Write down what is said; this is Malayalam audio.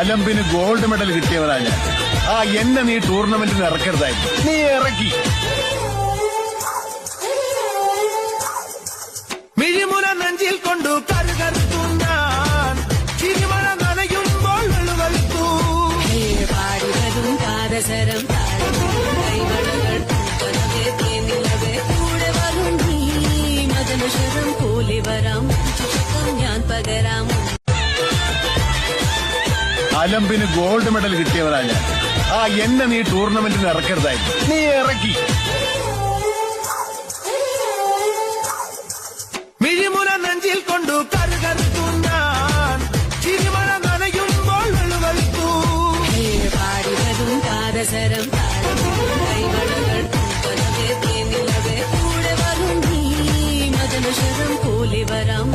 അലമ്പിന് ഗോൾഡ് മെഡൽ കിട്ടിയവനാ ഞാൻ. എന്നെ നീ ടൂർണമെന്റിന് ഇറക്കരുതായിരുന്നു. നീ ഇറക്കി. മിഴിമുന നെഞ്ചിൽ കൊണ്ടു കരുകരുത്തു ഞാൻ ചിരിമഴ നനയുമ്പോൾ വെളുവെളുത്തു പാടി വരും പാദസരം കൈവളകൾ നിലവേ കൂടെ വരും നീ മദനുഷരം പോലെ വരാം ഞാൻ പകരാം. അലമ്പിന് ഗോൾഡ് മെഡൽ കിട്ടിയവനാ ഞാൻ. എന്നെ നീ ടൂർണമെന്റിന് ഇറക്കരുതായിരുന്നു. നീ ഇറക്കി. മിഴിമുന നെഞ്ചിൽ കൊണ്ടു കരുകരുത്തു ഞാൻ ചിരിമഴ നനയുമ്പോൾ വെളുവെളുത്തു പാടി വരും പാദസരം കൈവളകൾ നിലവേ കൂടെ വരും നീ മദനുഷരം പോലെ വരാം